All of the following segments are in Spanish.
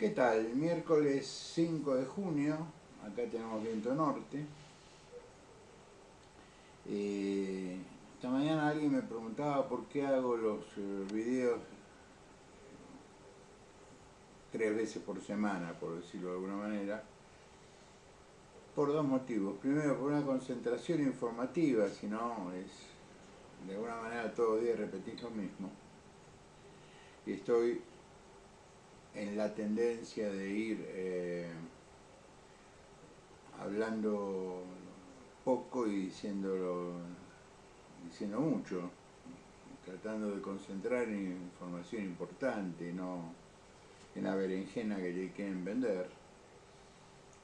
¿Qué tal? Miércoles 5 de junio, acá tenemos viento norte. Esta mañana alguien me preguntaba por qué hago los videos 3 veces por semana, por decirlo de alguna manera. Por dos motivos. Primero, por una concentración informativa, si no es de alguna manera todo día repetir lo mismo. Y estoy en la tendencia de ir hablando poco y diciendo mucho, tratando de concentrar en información importante, no en la berenjena que te quieren vender.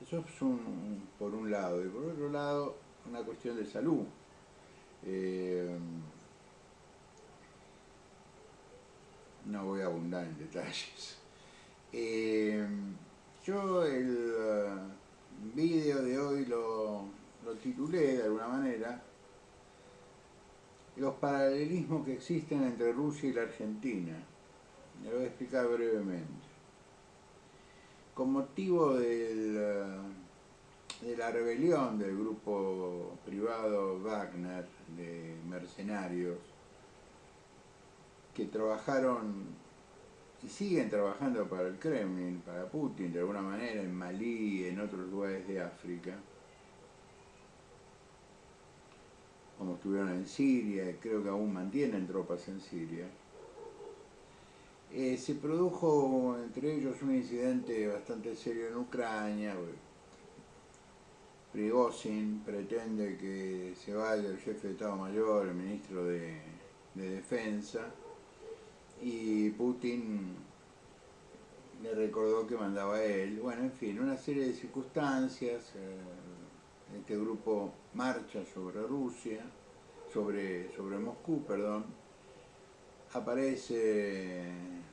Eso es por un lado. Y por otro lado, una cuestión de salud. No voy a abundar en detalles. Yo el vídeo de hoy lo titulé de alguna manera los paralelismos que existen entre Rusia y la Argentina. Me lo voy a explicar brevemente. Con motivo de la rebelión del grupo privado Wagner de mercenarios que trabajaron y siguen trabajando para el Kremlin, para Putin de alguna manera, en Malí y en otros lugares de África, como estuvieron en Siria, creo que aún mantienen tropas en Siria. Se produjo entre ellos un incidente bastante serio en Ucrania. Prigozhin pretende que se vaya el jefe de Estado Mayor, el ministro de Defensa, y Putin le recordó que mandaba a él. Bueno, en fin, una serie de circunstancias. Este grupo marcha sobre Rusia, sobre Moscú, perdón. Aparece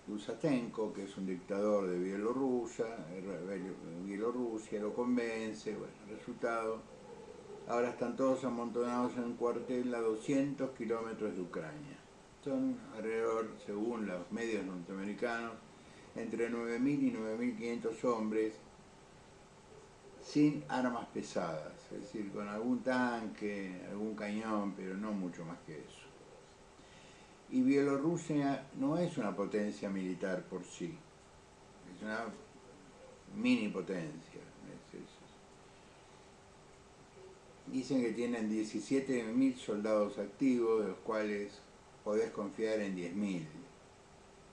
Lukashenko, que es un dictador de Bielorrusia, lo convence, bueno, resultado, ahora están todos amontonados en un cuartel a 200 kilómetros de Ucrania. Son alrededor, según los medios norteamericanos, entre 9.000 y 9.500 hombres sin armas pesadas, es decir, con algún tanque, algún cañón, pero no mucho más que eso. Y Bielorrusia no es una potencia militar por sí, es una mini potencia. Dicen que tienen 17.000 soldados activos, de los cuales podés confiar en 10.000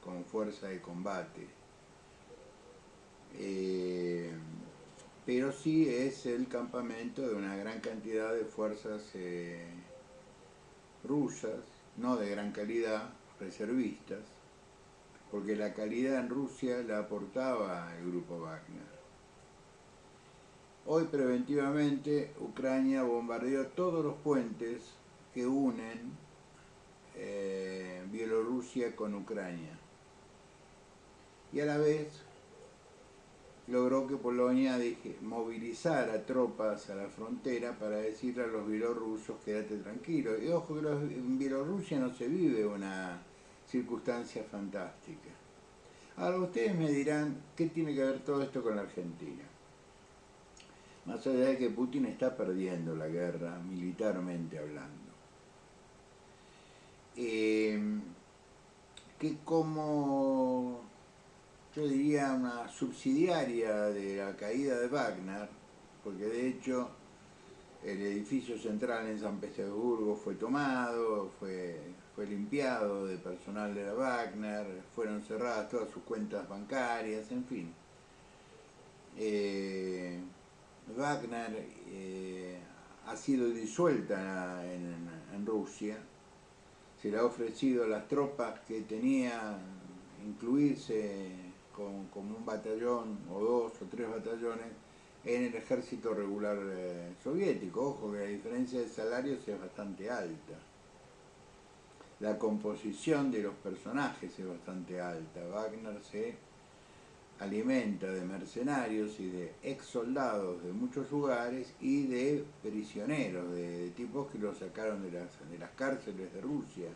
como fuerza de combate. Pero sí es el campamento de una gran cantidad de fuerzas rusas, no de gran calidad, reservistas, porque la calidad en Rusia la aportaba el grupo Wagner. Hoy preventivamente Ucrania bombardeó todos los puentes que unen Bielorrusia con Ucrania, y a la vez logró que Polonia movilizara tropas a la frontera para decirle a los bielorrusos quédate tranquilo. Y ojo que en Bielorrusia no se vive una circunstancia fantástica. Ahora ustedes me dirán, ¿qué tiene que ver todo esto con la Argentina? Más allá de que Putin está perdiendo la guerra, militarmente hablando. Que como, yo diría, una subsidiaria de la caída de Wagner, porque de hecho el edificio central en San Petersburgo fue tomado, fue limpiado de personal de la Wagner, fueron cerradas todas sus cuentas bancarias, en fin. Wagner ha sido disuelta en Rusia, se le ha ofrecido a las tropas que tenía incluirse como un batallón o 2 o 3 batallones en el ejército regular soviético. Ojo que la diferencia de salarios es bastante alta. La composición de los personajes es bastante alta. Wagner se alimenta de mercenarios y de ex soldados de muchos lugares y de prisioneros, de tipos que los sacaron de las cárceles de Rusia.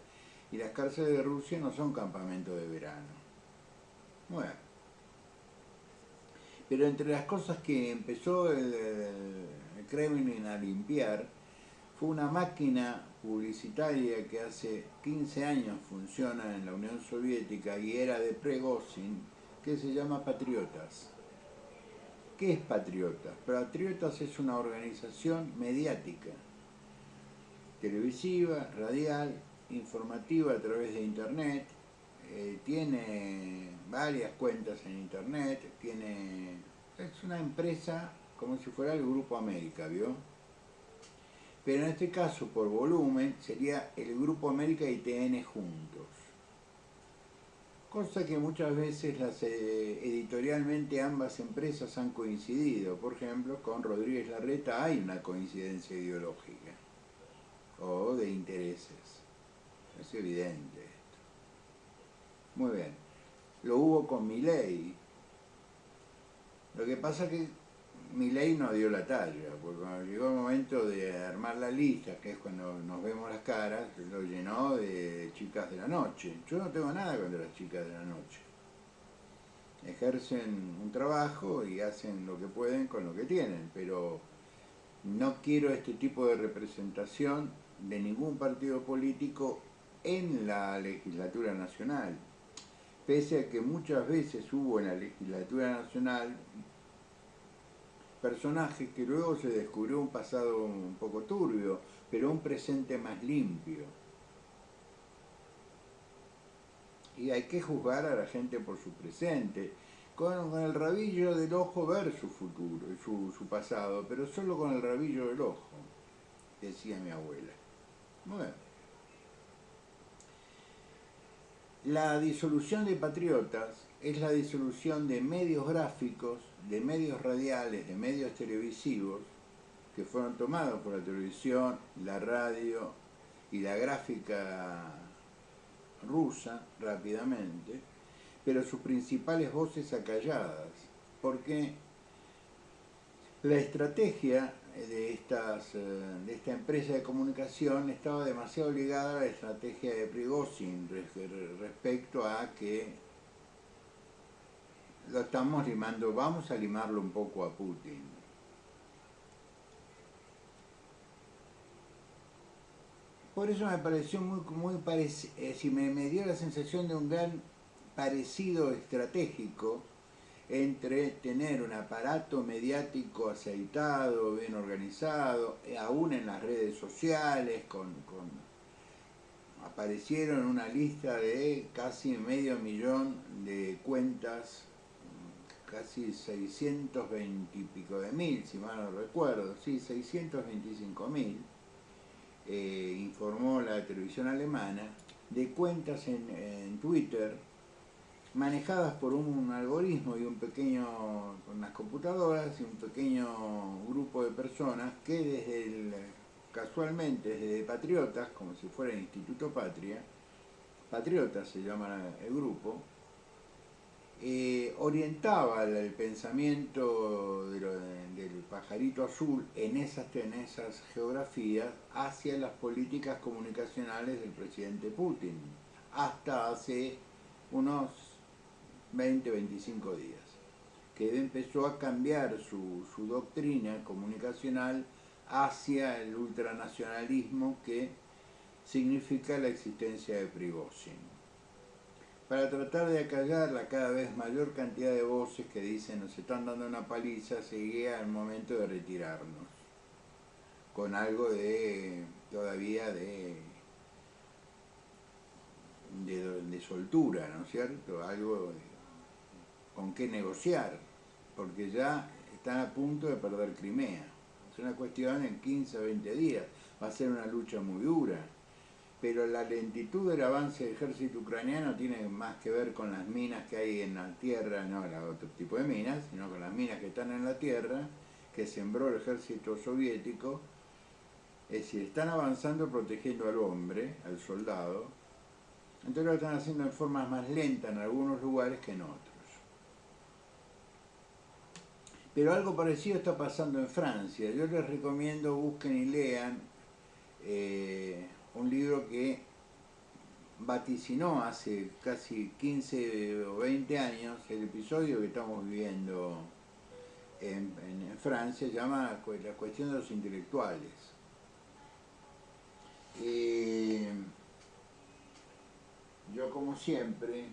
Y las cárceles de Rusia no son campamentos de verano. Bueno, Pero entre las cosas que empezó el Kremlin a limpiar, fue una máquina publicitaria que hace 15 años funciona en la Unión Soviética y era de Prigozhin, que se llama Patriotas. ¿Qué es Patriotas? Patriotas es una organización mediática, televisiva, radial, informativa a través de Internet, tiene varias cuentas en Internet, es una empresa como si fuera el Grupo América, ¿vio? Pero en este caso, por volumen, sería el Grupo América y TN juntos. Cosa que muchas veces editorialmente ambas empresas han coincidido. Por ejemplo, con Rodríguez Larreta hay una coincidencia ideológica o de intereses. Es evidente esto. Muy bien. Lo hubo con Milei. Lo que pasa es que Milei no dio la talla, porque cuando llegó el momento de armar la lista, que es cuando nos vemos las caras, lo llenó de chicas de la noche. Yo no tengo nada contra las chicas de la noche. Ejercen un trabajo y hacen lo que pueden con lo que tienen, pero no quiero este tipo de representación de ningún partido político en la legislatura nacional. Pese a que muchas veces hubo en la legislatura nacional personajes que luego se descubrió un pasado un poco turbio, pero un presente más limpio. Y hay que juzgar a la gente por su presente, con el rabillo del ojo ver su futuro, su pasado, pero solo con el rabillo del ojo, decía mi abuela. Bueno. La disolución de Patriotas es la disolución de medios gráficos, de medios radiales, de medios televisivos, que fueron tomados por la televisión, la radio y la gráfica rusa rápidamente, pero sus principales voces acalladas, porque la estrategia de esta empresa de comunicación estaba demasiado ligada a la estrategia de Prigozhin respecto a que lo estamos limando, vamos a limarlo un poco a Putin. Por eso me pareció muy parecido, me dio la sensación de un gran parecido estratégico entre tener un aparato mediático aceitado, bien organizado, aún en las redes sociales, aparecieron una lista de casi 500.000 de cuentas, casi 620 y pico de mil, si mal no recuerdo, sí, 625.000, informó la televisión alemana, de cuentas en Twitter, manejadas por un algoritmo y con unas computadoras y un pequeño grupo de personas que casualmente desde Patriotas, como si fuera el Instituto Patria, Patriotas se llama el grupo, orientaba el pensamiento del pajarito azul en esas geografías hacia las políticas comunicacionales del presidente Putin, hasta hace unos 20-25 días, que empezó a cambiar su doctrina comunicacional hacia el ultranacionalismo que significa la existencia de Prigozhin, para tratar de acallar la cada vez mayor cantidad de voces que dicen nos están dando una paliza, seguía el momento de retirarnos, con algo todavía de soltura, ¿no es cierto? Algo con qué negociar, porque ya están a punto de perder Crimea. Es una cuestión en 15 o 20 días, va a ser una lucha muy dura. Pero la lentitud del avance del ejército ucraniano tiene más que ver con las minas que hay en la tierra, no otro tipo de minas, sino con las minas que están en la tierra, que sembró el ejército soviético. Es decir, están avanzando protegiendo al hombre, al soldado, entonces lo están haciendo en formas más lentas en algunos lugares que en otros. Pero algo parecido está pasando en Francia. Yo les recomiendo, busquen y lean un libro que vaticinó hace casi 15 o 20 años el episodio que estamos viviendo en Francia, llama la cuestión de los intelectuales. Yo, como siempre,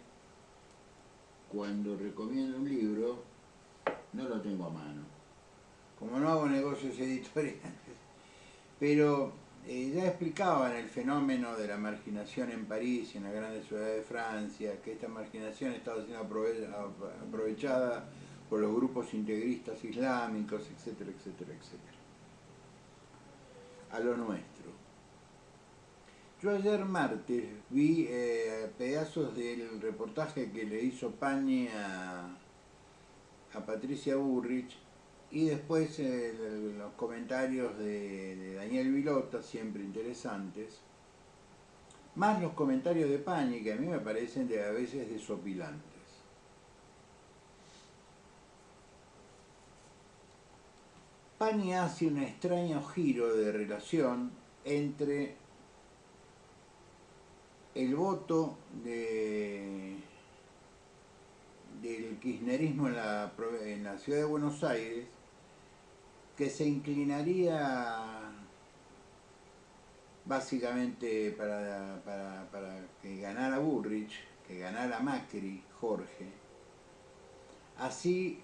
cuando recomiendo un libro, no lo tengo a mano. Como no hago negocios editoriales, pero ya explicaban el fenómeno de la marginación en París y en las grandes ciudades de Francia, que esta marginación estaba siendo aprovechada por los grupos integristas islámicos, etcétera, etcétera, etcétera. A lo nuestro. Yo ayer martes vi pedazos del reportaje que le hizo Pañi a Patricia Bullrich y después los comentarios de Daniel Vilota, siempre interesantes, más los comentarios de Pañi, que a mí me parecen a veces desopilantes. Pañi hace un extraño giro de relación entre el voto del kirchnerismo en la ciudad de Buenos Aires, que se inclinaría básicamente para que ganara Bullrich, que ganara Macri, Jorge. Así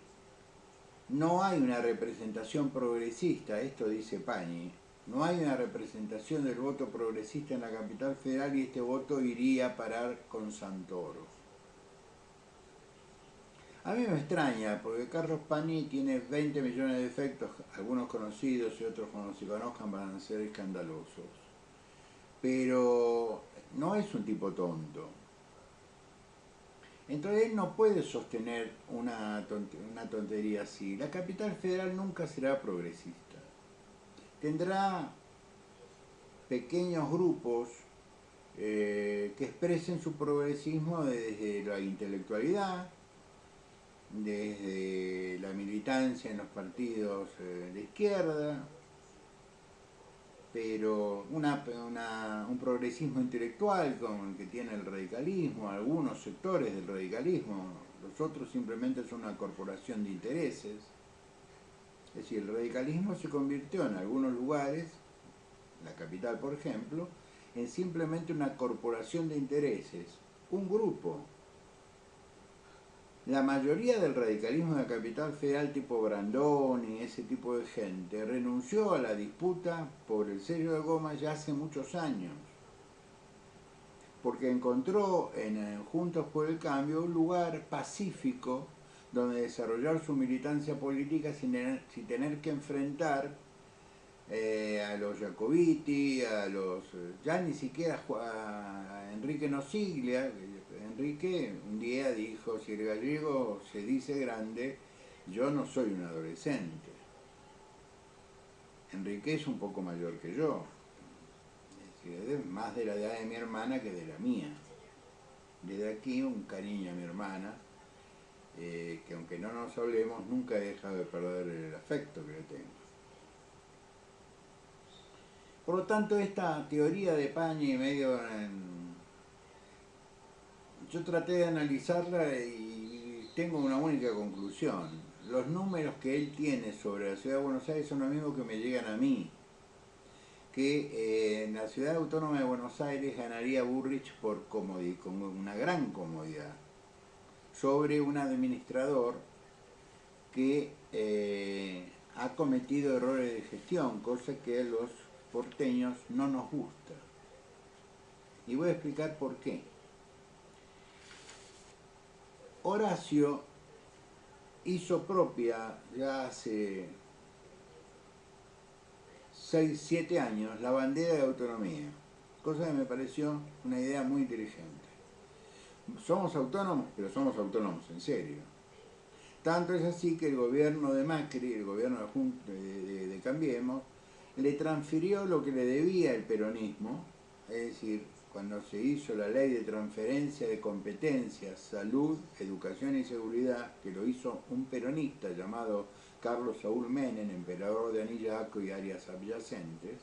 no hay una representación progresista, esto dice Pañi, no hay una representación del voto progresista en la capital federal y este voto iría a parar con Santoro. A mí me extraña, porque Carlos Pañi tiene 20 millones de defectos, algunos conocidos y otros cuando se conozcan van a ser escandalosos. Pero no es un tipo tonto. Entonces él no puede sostener una tontería así. La capital federal nunca será progresista. Tendrá pequeños grupos que expresen su progresismo desde la intelectualidad, desde la militancia en los partidos de izquierda, pero un progresismo intelectual como el que tiene el radicalismo, algunos sectores del radicalismo, los otros simplemente son una corporación de intereses. Es decir, el radicalismo se convirtió en algunos lugares, la capital por ejemplo, en simplemente una corporación de intereses, un grupo. La mayoría del radicalismo de la capital federal tipo Brandoni, ese tipo de gente, renunció a la disputa por el sello de goma ya hace muchos años, porque encontró en Juntos por el Cambio un lugar pacífico donde desarrollar su militancia política sin tener que enfrentar a los Jacobiti, ya ni siquiera a Enrique Nosiglia. Enrique un día dijo, si el gallego se dice grande, yo no soy un adolescente. Enrique es un poco mayor que yo, es decir, más de la edad de mi hermana que de la mía. Desde aquí un cariño a mi hermana, que aunque no nos hablemos, nunca he dejado de perder el afecto que le tengo. Por lo tanto, esta teoría de Pañi yo traté de analizarla y tengo una única conclusión. Los números que él tiene sobre la ciudad de Buenos Aires son los mismos que me llegan a mí. Que en la ciudad autónoma de Buenos Aires ganaría Bullrich con una gran comodidad sobre un administrador que ha cometido errores de gestión, cosa que a los porteños no nos gusta. Y voy a explicar por qué. Horacio hizo propia ya hace 6, 7 años la bandera de autonomía, cosa que me pareció una idea muy inteligente. Somos autónomos, pero somos autónomos en serio. Tanto es así que el gobierno de Macri, el gobierno de Cambiemos, le transfirió lo que le debía el peronismo, es decir, cuando se hizo la ley de transferencia de competencias, salud, educación y seguridad, que lo hizo un peronista llamado Carlos Saúl Menem, emperador de Anillaco y áreas adyacentes,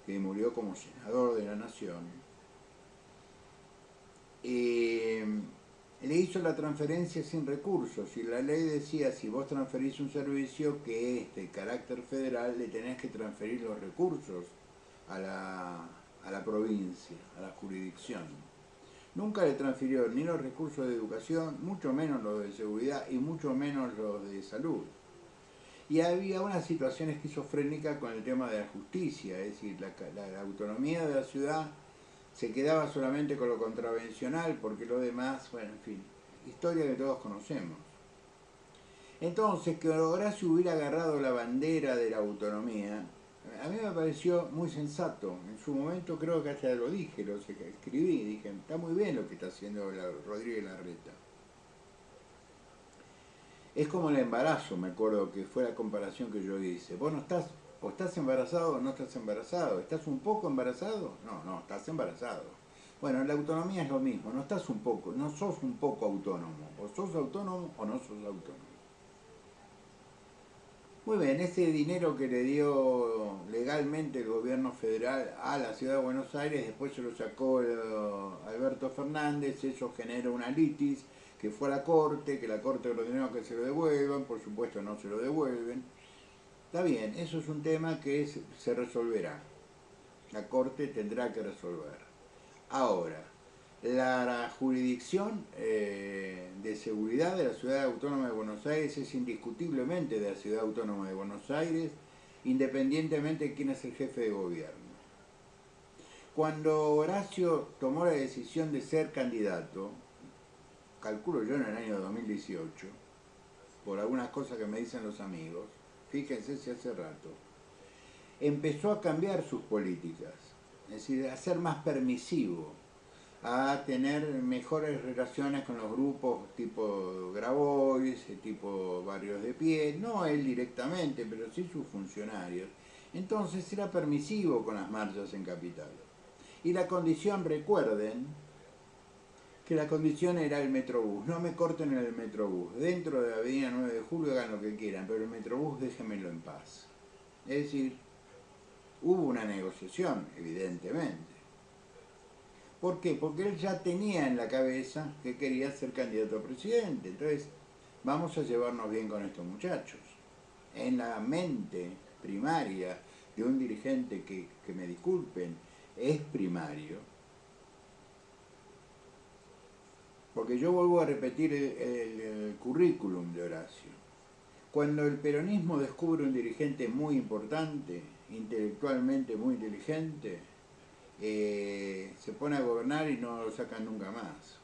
que murió como senador de la Nación. le hizo la transferencia sin recursos y la ley decía, si vos transferís un servicio que es de carácter federal, le tenés que transferir los recursos a la provincia, a la jurisdicción. Nunca le transfirió ni los recursos de educación, mucho menos los de seguridad y mucho menos los de salud. Y había una situación esquizofrénica con el tema de la justicia, es decir, la autonomía de la ciudad se quedaba solamente con lo contravencional, porque lo demás, bueno, en fin, historia que todos conocemos. Entonces, que Horacio hubiera agarrado la bandera de la autonomía, a mí me pareció muy sensato. En su momento creo que hasta lo dije, lo escribí, dije, está muy bien lo que está haciendo Rodríguez Larreta. Es como el embarazo, me acuerdo que fue la comparación que yo hice. Vos no estás, o estás embarazado o no estás embarazado. ¿Estás un poco embarazado? No, no, estás embarazado. Bueno, la autonomía es lo mismo, no estás un poco, no sos un poco autónomo. O sos autónomo o no sos autónomo. Muy bien, ese dinero que le dio legalmente el gobierno federal a la ciudad de Buenos Aires, después se lo sacó Alberto Fernández, eso genera una litis, que fue a la corte, que la corte ordenó que se lo devuelvan, por supuesto no se lo devuelven. Está bien, eso es un tema que se resolverá. La corte tendrá que resolver. Ahora, la jurisdicción de seguridad de la Ciudad Autónoma de Buenos Aires es indiscutiblemente de la Ciudad Autónoma de Buenos Aires, independientemente de quién es el jefe de gobierno. Cuando Horacio tomó la decisión de ser candidato, calculo yo en el año 2018, por algunas cosas que me dicen los amigos, fíjense si hace rato, empezó a cambiar sus políticas, es decir, a ser más permisivo, a tener mejores relaciones con los grupos tipo Grabois, tipo Barrios de Pie, no él directamente, pero sí sus funcionarios. Entonces era permisivo con las marchas en Capital. Y la condición, recuerden, que la condición era el Metrobús. No me corten en el Metrobús. Dentro de la avenida 9 de Julio hagan lo que quieran, pero el Metrobús déjenmelo en paz. Es decir, hubo una negociación, evidentemente. ¿Por qué? Porque él ya tenía en la cabeza que quería ser candidato a presidente. Entonces, vamos a llevarnos bien con estos muchachos. En la mente primaria de un dirigente que me disculpen, es primario. Porque yo vuelvo a repetir el currículum de Horacio. Cuando el peronismo descubre un dirigente muy importante, intelectualmente muy inteligente, se pone a gobernar y no lo sacan nunca más.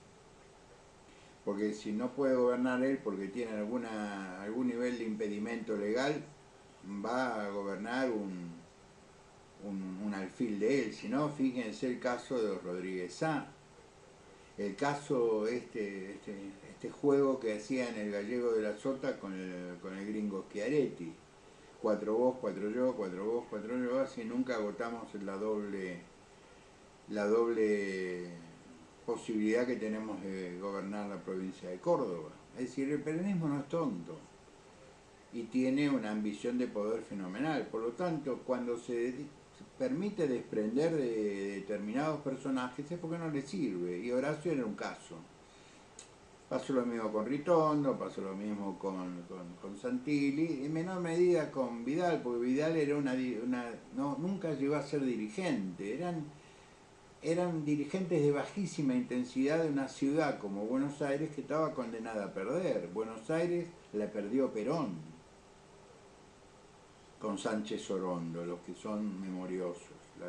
Porque si no puede gobernar él porque tiene algún nivel de impedimento legal, va a gobernar un alfil de él. Si no, fíjense el caso de Rodríguez Sá, el caso, este juego que hacía en el Gallego de la Sota con el gringo Schiaretti. 4 vos, 4 yo, 4 vos, 4 yo, así nunca agotamos la doble posibilidad que tenemos de gobernar la provincia de Córdoba. Es decir, el peronismo no es tonto y tiene una ambición de poder fenomenal. Por lo tanto, cuando se permite desprender de determinados personajes es porque no le sirve, y Horacio era un caso. Pasó lo mismo con Ritondo, pasó lo mismo con Santilli, en menor medida con Vidal, porque Vidal era nunca llegó a ser dirigente, eran dirigentes de bajísima intensidad de una ciudad como Buenos Aires que estaba condenada a perder. Buenos Aires la perdió Perón con Sánchez Orondo, los que son memoriosos. Le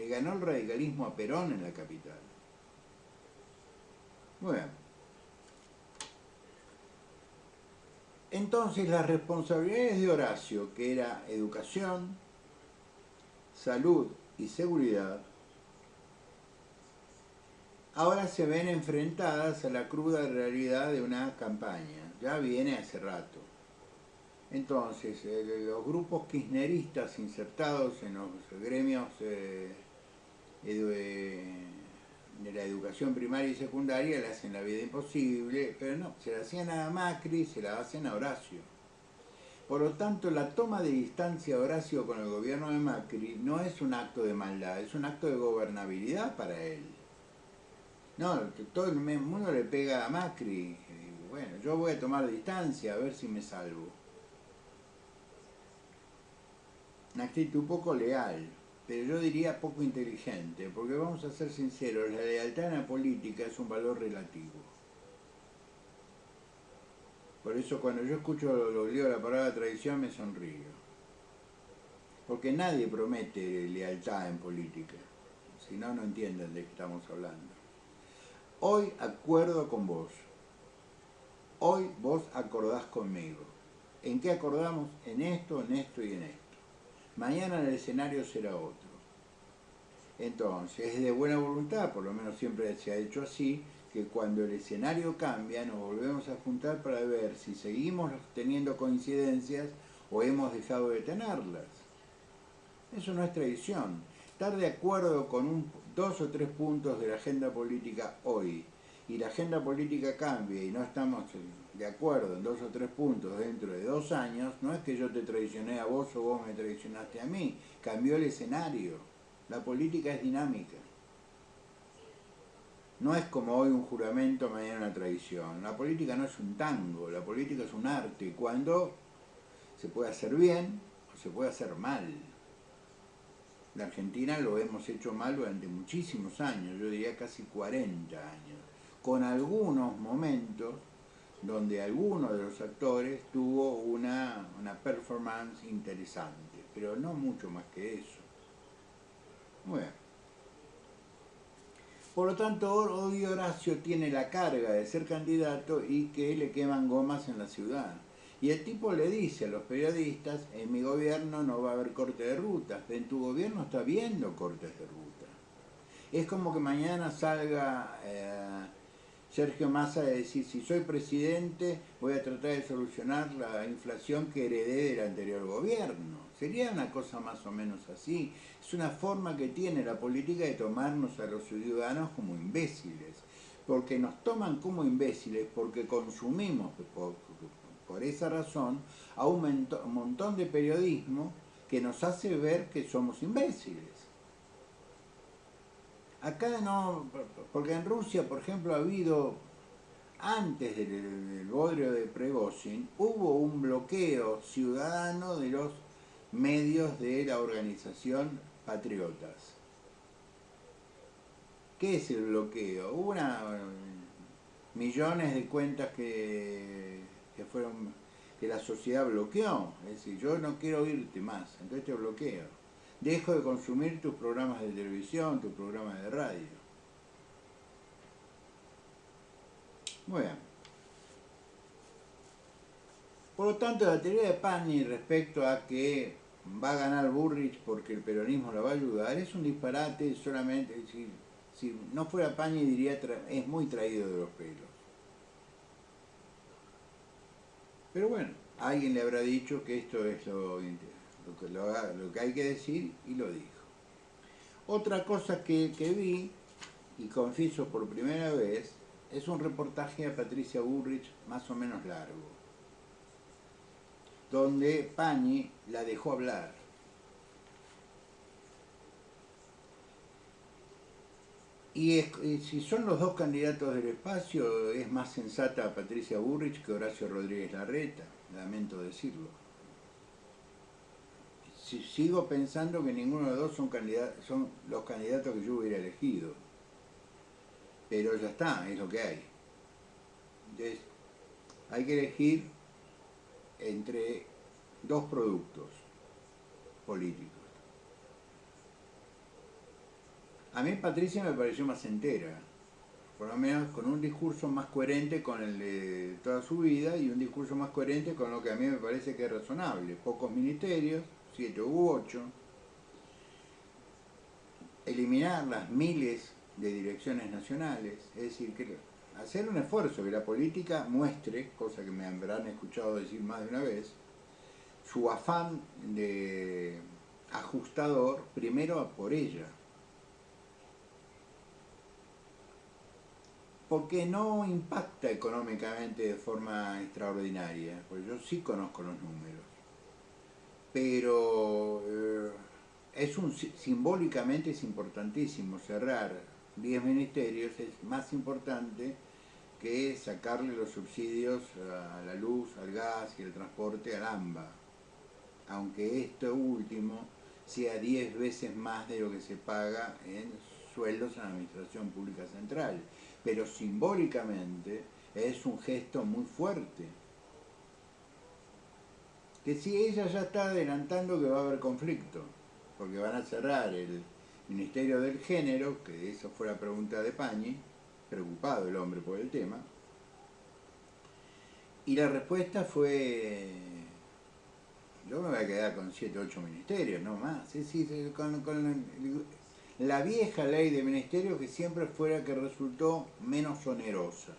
ganó el radicalismo a Perón en la capital. Bueno. Entonces las responsabilidades de Horacio, que era educación, salud y seguridad, ahora se ven enfrentadas a la cruda realidad de una campaña. Ya viene hace rato. Entonces, los grupos kirchneristas insertados en los gremios de la educación primaria y secundaria le hacen la vida imposible, pero no, se la hacían a Macri, se la hacen a Horacio. Por lo tanto, la toma de distancia de Horacio con el gobierno de Macri no es un acto de maldad, es un acto de gobernabilidad para él. No, todo el mundo le pega a Macri. Y bueno, yo voy a tomar distancia a ver si me salvo. Una actitud poco leal, pero yo diría poco inteligente, porque vamos a ser sinceros, la lealtad en la política es un valor relativo. Por eso cuando yo escucho leo la palabra traición me sonrío. Porque nadie promete lealtad en política. Si no, no entienden de qué estamos hablando. Hoy acuerdo con vos. Hoy vos acordás conmigo. ¿En qué acordamos? En esto y en esto. Mañana el escenario será otro. Entonces, es de buena voluntad, por lo menos siempre se ha hecho así, que cuando el escenario cambia nos volvemos a juntar para ver si seguimos teniendo coincidencias o hemos dejado de tenerlas. Eso no es traición. Estar de acuerdo con 2 o 3 puntos de la agenda política hoy y la agenda política cambia y no estamos de acuerdo en 2 o 3 puntos dentro de 2 años, no es que yo te traicioné a vos o vos me traicionaste a mí, cambió el escenario. La política es dinámica. No es como hoy un juramento, mañana una traición. La política no es un tango, la política es un arte, cuando se puede hacer bien o se puede hacer mal. La Argentina lo hemos hecho mal durante muchísimos años, yo diría casi 40 años, con algunos momentos donde alguno de los actores tuvo una performance interesante, pero no mucho más que eso. Bueno. Por lo tanto, hoy Horacio tiene la carga de ser candidato y que le queman gomas en la ciudad. Y el tipo le dice a los periodistas, en mi gobierno no va a haber corte de rutas, en tu gobierno está habiendo cortes de ruta. Es como que mañana salga Sergio Massa de decir, si soy presidente voy a tratar de solucionar la inflación que heredé del anterior gobierno. Sería una cosa más o menos así. Es una forma que tiene la política de tomarnos a los ciudadanos como imbéciles. Porque nos toman como imbéciles, porque consumimos por esa razón a un montón de periodismo que nos hace ver que somos imbéciles. Acá no, porque en Rusia, por ejemplo, ha habido, antes del bodrio de Prigozhin, hubo un bloqueo ciudadano de los medios de la organización Patriotas. ¿Qué es el bloqueo? Hubo millones de cuentas que la sociedad bloqueó. Es decir, yo no quiero oírte más, entonces te bloqueo. Dejo de consumir tus programas de televisión, tus programas de radio. Muy bien. Por lo tanto, la teoría de Pani respecto a que va a ganar Bullrich porque el peronismo lo va a ayudar es un disparate solamente. Si no fuera Pani diría es muy traído de los pelos. Pero bueno, alguien le habrá dicho que esto es lo que hay que decir y lo dijo. Otra cosa que vi, y confieso por primera vez, es un reportaje a Patricia Bullrich más o menos largo, donde Pani la dejó hablar. Y si son los dos candidatos del espacio, es más sensata Patricia Bullrich que Horacio Rodríguez Larreta, lamento decirlo. Sigo pensando que ninguno de los dos son los candidatos que yo hubiera elegido. Pero ya está, es lo que hay. Entonces, hay que elegir entre dos productos políticos. A mí Patricia me pareció más entera, por lo menos con un discurso más coherente con el de toda su vida y un discurso más coherente con lo que a mí me parece que es razonable. Pocos ministerios, 7 u 8, eliminar las miles de direcciones nacionales, es decir, que hacer un esfuerzo, que la política muestre, cosa que me habrán escuchado decir más de una vez, su afán de ajustador primero por ella. Porque no impacta económicamente de forma extraordinaria, porque yo sí conozco los números, pero simbólicamente es importantísimo cerrar 10 ministerios es más importante que sacarle los subsidios a la luz, al gas y el transporte al AMBA, aunque esto último sea 10 veces más de lo que se paga en sueldos en la Administración Pública Central. Pero simbólicamente es un gesto muy fuerte. Que si ella ya está adelantando que va a haber conflicto, porque van a cerrar el Ministerio del Género, que eso fue la pregunta de Pañi, preocupado el hombre por el tema, y la respuesta fue: yo me voy a quedar con 7 o 8 ministerios, no más. Es decir, con la vieja ley de ministerios que siempre fue la que resultó menos onerosa.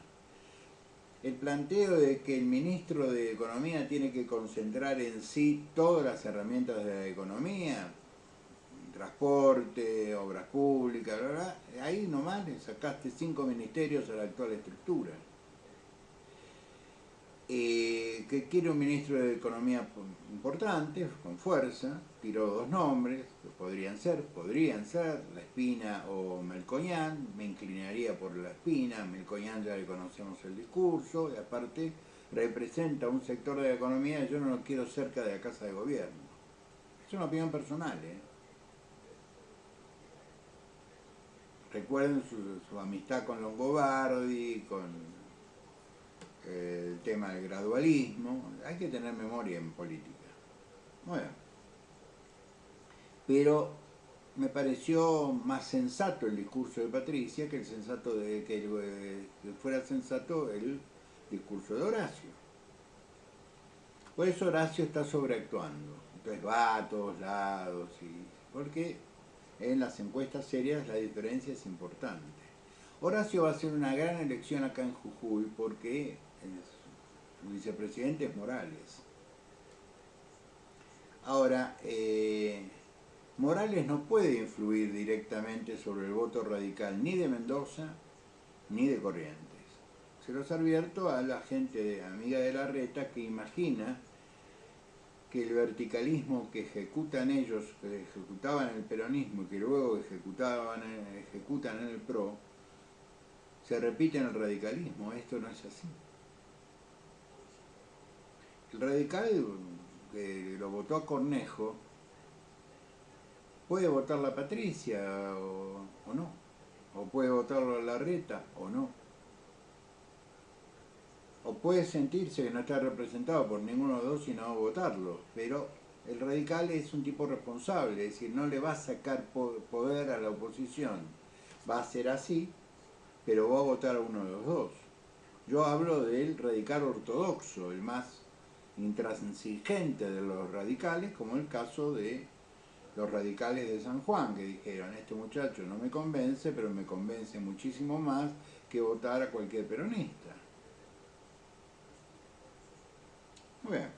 El planteo de que el ministro de Economía tiene que concentrar en sí todas las herramientas de la economía, transporte, obras públicas, bla, bla, ahí nomás le sacaste 5 ministerios a la actual estructura. Que quiere un ministro de Economía importante, con fuerza, tiró 2 nombres, que podrían ser La Espina o Melconian. Me inclinaría por La Espina. Melconian ya le conocemos el discurso, y aparte representa un sector de la economía que yo no lo quiero cerca de la Casa de Gobierno. Es una opinión personal, Recuerden su amistad con Longobardi, con el tema del gradualismo. Hay que tener memoria en política. Bueno, pero me pareció más sensato el discurso de Patricia que que fuera sensato el discurso de Horacio. Por eso Horacio está sobreactuando. Entonces va a todos lados, porque en las encuestas serias la diferencia es importante. Horacio va a hacer una gran elección acá en Jujuy porque su vicepresidente es Morales. Ahora, Morales no puede influir directamente sobre el voto radical ni de Mendoza ni de Corrientes. Se los advierto a la gente amiga de Larreta que imagina que el verticalismo que ejecutan ellos, que ejecutaban el peronismo y que luego ejecutan en el PRO, se repite en el radicalismo. Esto no es así. El radical que lo votó a Cornejo puede votarla a Patricia o no, o puede votarlo a Larreta o no, o puede sentirse que no está representado por ninguno de los dos y no votarlo, pero el radical es un tipo responsable, es decir, no le va a sacar poder a la oposición, va a ser así, pero va a votar a uno de los dos. Yo hablo del radical ortodoxo, el más intransigente de los radicales, como el caso de los radicales de San Juan, que dijeron: este muchacho no me convence, pero me convence muchísimo más que votar a cualquier peronista. Muy bien.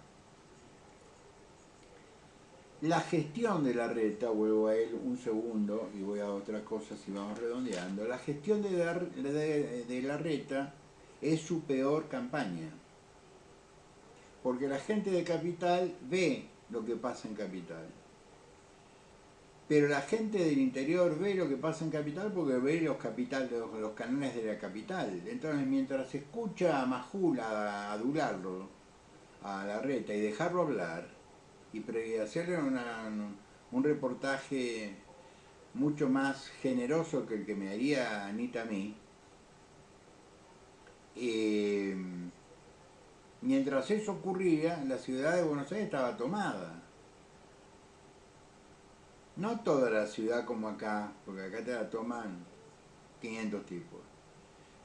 La gestión de Larreta, vuelvo a él un segundo y voy a otras cosas y vamos redondeando. La gestión de Larreta es su peor campaña, porque la gente de Capital ve lo que pasa en Capital. Pero la gente del interior ve lo que pasa en Capital porque ve los canales de la capital. Entonces, mientras escucha a Majul adularlo, a Larreta, y dejarlo hablar, y hacerle un reportaje mucho más generoso que el que me haría Anita a mí, mientras eso ocurría, la ciudad de Buenos Aires estaba tomada. No toda la ciudad como acá, porque acá te la toman 500 tipos.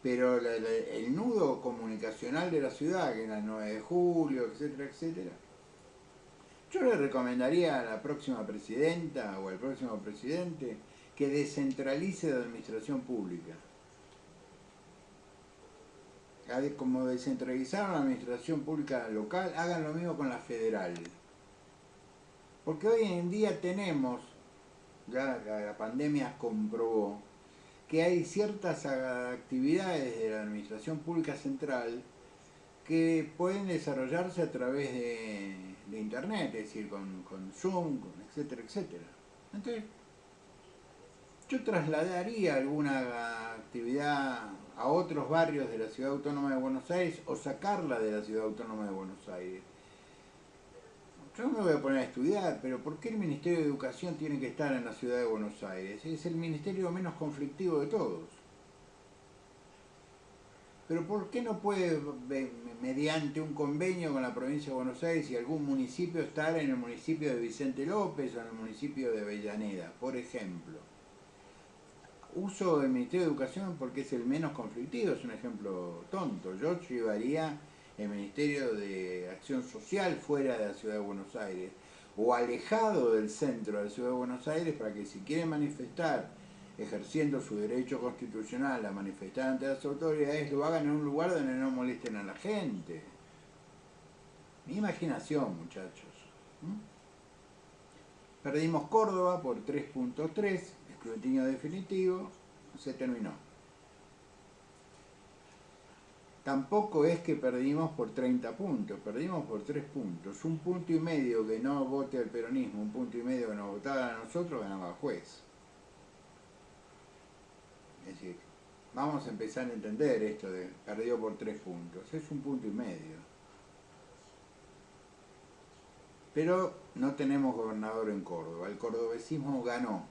Pero el nudo comunicacional de la ciudad, que era el 9 de julio, etcétera, etcétera. Yo le recomendaría a la próxima presidenta o al próximo presidente que descentralice la administración pública. Como descentralizaron la administración pública local, hagan lo mismo con la federal. Porque hoy en día tenemos, ya la pandemia comprobó, que hay ciertas actividades de la administración pública central que pueden desarrollarse a través de internet, es decir, con Zoom, etcétera, etcétera. Entonces, Yo trasladaría alguna actividad a otros barrios de la Ciudad Autónoma de Buenos Aires o sacarla de la Ciudad Autónoma de Buenos Aires. Yo me voy a poner a estudiar, pero ¿por qué el Ministerio de Educación tiene que estar en la Ciudad de Buenos Aires? Es el ministerio menos conflictivo de todos. Pero ¿por qué no puede, mediante un convenio con la provincia de Buenos Aires y algún municipio, estar en el municipio de Vicente López o en el municipio de Avellaneda, por ejemplo? Uso del Ministerio de Educación porque es el menos conflictivo, es un ejemplo tonto. Yo llevaría el Ministerio de Acción Social fuera de la Ciudad de Buenos Aires o alejado del centro de la Ciudad de Buenos Aires para que si quieren manifestar ejerciendo su derecho constitucional a manifestar ante las autoridades, lo hagan en un lugar donde no molesten a la gente. Mi imaginación, muchachos. Perdimos Córdoba por 3.3, escrutinio definitivo, se terminó. Tampoco es que perdimos por 30 puntos, perdimos por 3 puntos. 1,5 puntos que no vote al peronismo, 1,5 puntos que nos votara a nosotros, ganaba el juez. Es decir, vamos a empezar a entender esto de perdió por 3 puntos. Es 1,5 puntos. Pero no tenemos gobernador en Córdoba. El cordobesismo ganó.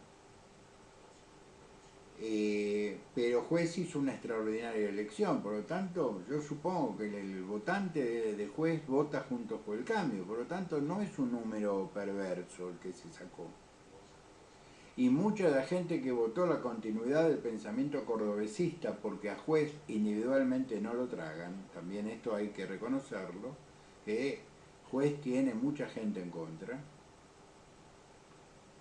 Pero Juez hizo una extraordinaria elección. Por lo tanto, yo supongo que el votante de Juez vota Juntos por el Cambio. Por lo tanto, no es un número perverso el que se sacó. Y mucha de la gente que votó la continuidad del pensamiento cordobesista porque a Juez individualmente no lo tragan, también esto hay que reconocerlo, que Juez tiene mucha gente en contra,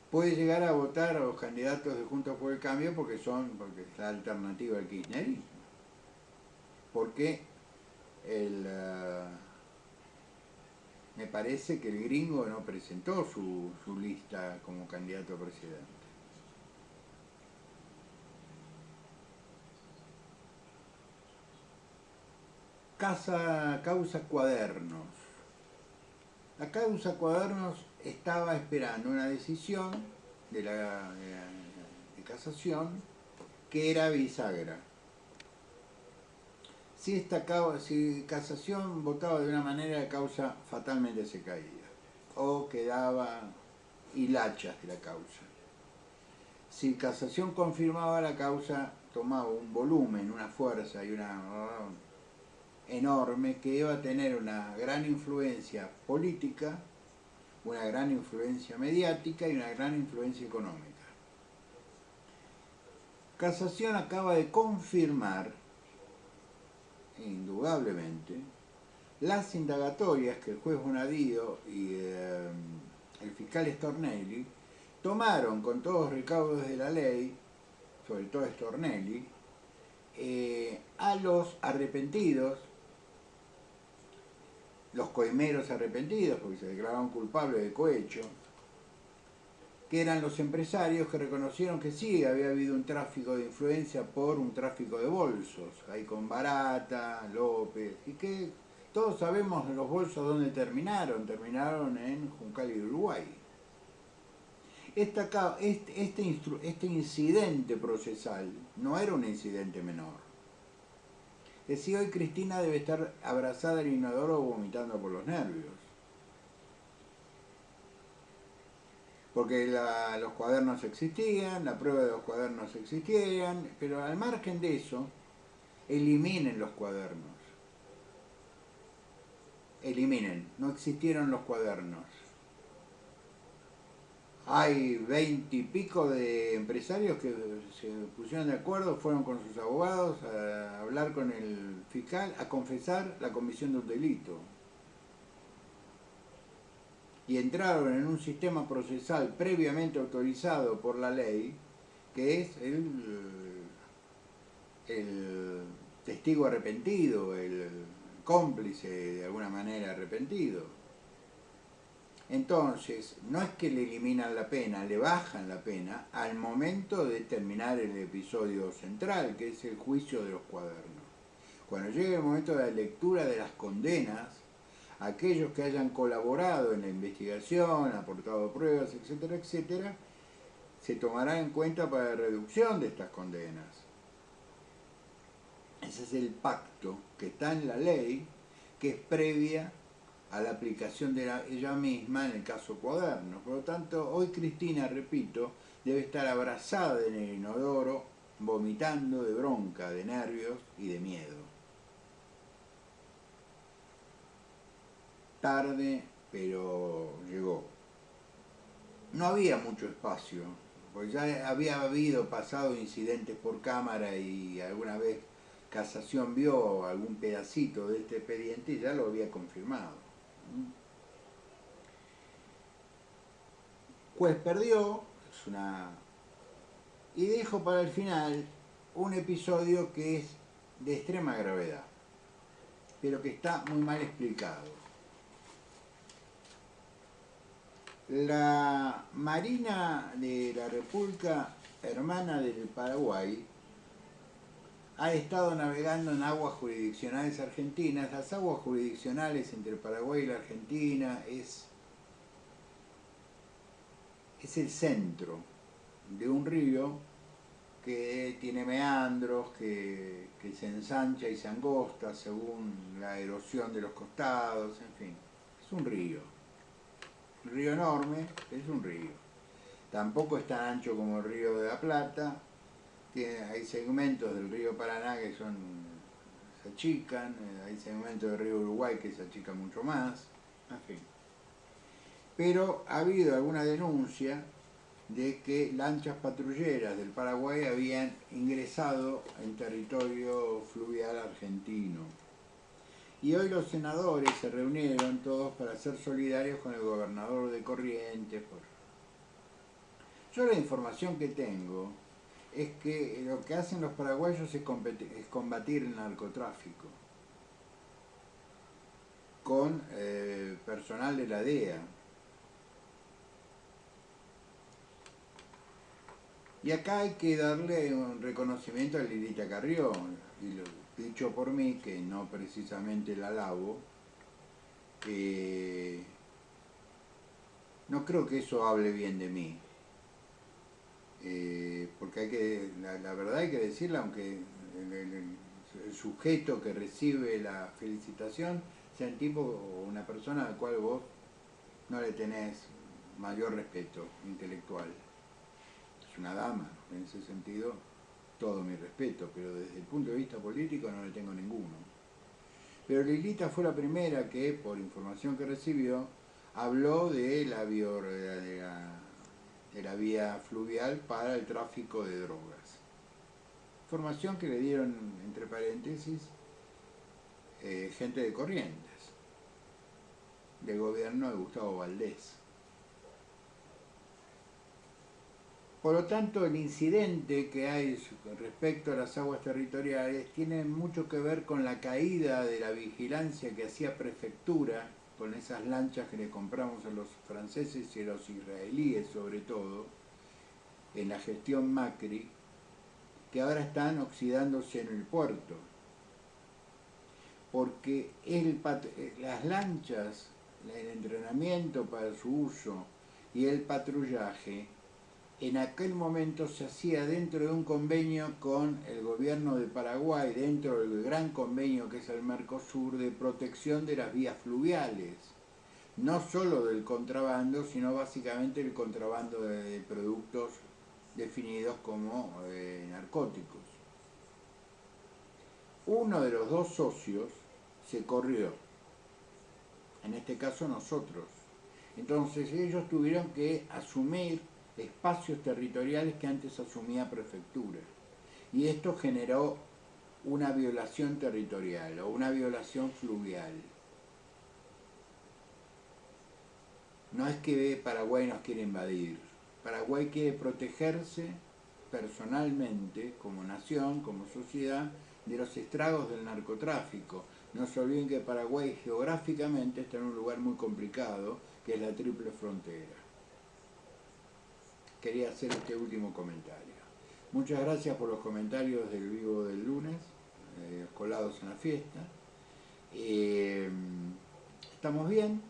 puede llegar a votar a los candidatos de Juntos por el Cambio porque es la alternativa al kirchnerismo. Porque me parece que el gringo no presentó su lista como candidato a presidente. Causa Cuadernos. La causa Cuadernos estaba esperando una decisión de casación que era bisagra. Si casación votaba de una manera, la causa fatalmente se caía o quedaba hilachas de la causa. Si casación confirmaba, la causa tomaba un volumen, una fuerza y una enorme que iba a tener una gran influencia política, una gran influencia mediática y una gran influencia económica. Casación acaba de confirmar, indudablemente, las indagatorias que el juez Bonadío y el fiscal Stornelli tomaron con todos los recaudos de la ley, sobre todo Stornelli, a los arrepentidos, los coimeros arrepentidos, porque se declararon culpables de cohecho, que eran los empresarios que reconocieron que sí, había habido un tráfico de influencia por un tráfico de bolsos, ahí con Barata, López, y que todos sabemos los bolsos dónde terminaron en Juncal y Uruguay. Este incidente procesal no era un incidente menor. Decía hoy Cristina debe estar abrazada al inodoro vomitando por los nervios. Porque los cuadernos existían, la prueba de los cuadernos existían, pero al margen de eso, eliminen los cuadernos. Eliminen, no existieron los cuadernos. Hay 20 y pico de empresarios que se pusieron de acuerdo, fueron con sus abogados a hablar con el fiscal, a confesar la comisión de un delito. Y entraron en un sistema procesal previamente autorizado por la ley, que es el testigo arrepentido, el cómplice de alguna manera arrepentido. Entonces, no es que le eliminan la pena, le bajan la pena al momento de terminar el episodio central, que es el juicio de los cuadernos. Cuando llegue el momento de la lectura de las condenas, aquellos que hayan colaborado en la investigación, aportado pruebas, etcétera, etcétera, se tomará en cuenta para la reducción de estas condenas. Ese es el pacto que está en la ley, que es previa a la aplicación de ella misma en el caso Cuaderno. Por lo tanto, hoy Cristina, repito, debe estar abrazada en el inodoro, vomitando de bronca, de nervios y de miedo. Tarde, pero llegó. No había mucho espacio, porque ya había pasado incidentes por cámara y alguna vez Casación vio algún pedacito de este expediente y ya lo había confirmado. Juez perdió, y dejo para el final un episodio que es de extrema gravedad, pero que está muy mal explicado. La Marina de la República Hermana del Paraguay ha estado navegando en aguas jurisdiccionales argentinas. Las aguas jurisdiccionales entre Paraguay y la Argentina es el centro de un río que tiene meandros, que se ensancha y se angosta según la erosión de los costados, en fin, es un río. Un río enorme, es un río. Tampoco es tan ancho como el río de la Plata. Hay segmentos del río Paraná que se achican, hay segmentos del río Uruguay que se achican mucho más, en fin. Pero ha habido alguna denuncia de que lanchas patrulleras del Paraguay habían ingresado en territorio fluvial argentino. Y hoy los senadores se reunieron todos para ser solidarios con el gobernador de Corrientes. Yo la información que tengo es que lo que hacen los paraguayos es combatir el narcotráfico con personal de la DEA. Y acá hay que darle un reconocimiento a Lilita Carrión, y lo dicho por mí, que no precisamente la alabo, no creo que eso hable bien de mí. Porque la verdad hay que decirla, aunque el sujeto que recibe la felicitación sea un tipo o una persona al cual vos no le tenés mayor respeto intelectual. Es una dama, en ese sentido, todo mi respeto, pero desde el punto de vista político no le tengo ninguno. Pero Lilita fue la primera que, por información que recibió, habló de la vía fluvial para el tráfico de drogas. Información que le dieron, entre paréntesis, gente de Corrientes, del gobierno de Gustavo Valdés. Por lo tanto, el incidente que hay respecto a las aguas territoriales tiene mucho que ver con la caída de la vigilancia que hacía Prefectura con esas lanchas que le compramos a los franceses y a los israelíes sobre todo, en la gestión Macri, que ahora están oxidándose en el puerto. Porque las lanchas, el entrenamiento para su uso y el patrullaje, en aquel momento se hacía dentro de un convenio con el gobierno de Paraguay, dentro del gran convenio que es el Mercosur, de protección de las vías fluviales. No solo del contrabando, sino básicamente el contrabando de productos definidos como narcóticos. Uno de los dos socios se corrió, en este caso nosotros. Entonces ellos tuvieron que asumir espacios territoriales que antes asumía Prefectura. Y esto generó una violación territorial o una violación fluvial. No es que Paraguay nos quiere invadir. Paraguay quiere protegerse personalmente, como nación, como sociedad, de los estragos del narcotráfico. No se olviden que Paraguay geográficamente está en un lugar muy complicado, que es la triple frontera. Quería hacer este último comentario. Muchas gracias por los comentarios del vivo del lunes, colados en la fiesta. Estamos bien.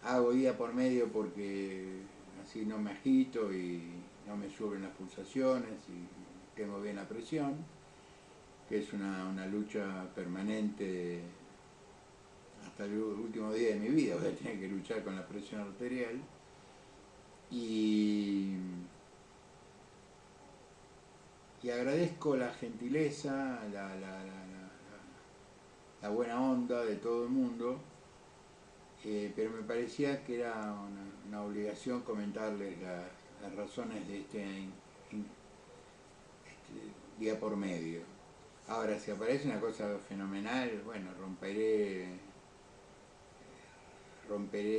hago día por medio porque así no me agito y no me suben las pulsaciones y tengo bien la presión, que es una lucha permanente hasta el último día de mi vida. Voy a tener que luchar con la presión arterial. Y, y agradezco la gentileza, la buena onda de todo el mundo, pero me parecía que era una obligación comentarles las razones de este día por medio. Ahora, si aparece una cosa fenomenal, bueno, romperé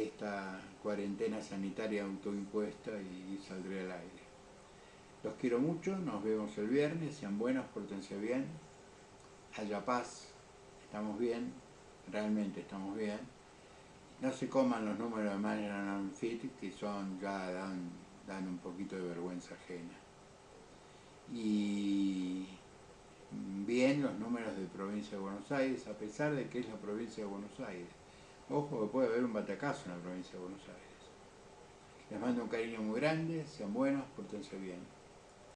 esta cuarentena sanitaria autoimpuesta y saldré al aire. Los quiero mucho, nos vemos el viernes, sean buenos, pórtense bien, haya paz, estamos bien, realmente estamos bien. No se coman los números de Magellan Fit, que dan un poquito de vergüenza ajena. Y bien los números de provincia de Buenos Aires, a pesar de que es la provincia de Buenos Aires. Ojo que puede haber un batacazo en la provincia de Buenos Aires. Les mando un cariño muy grande, sean buenos, pórtense bien.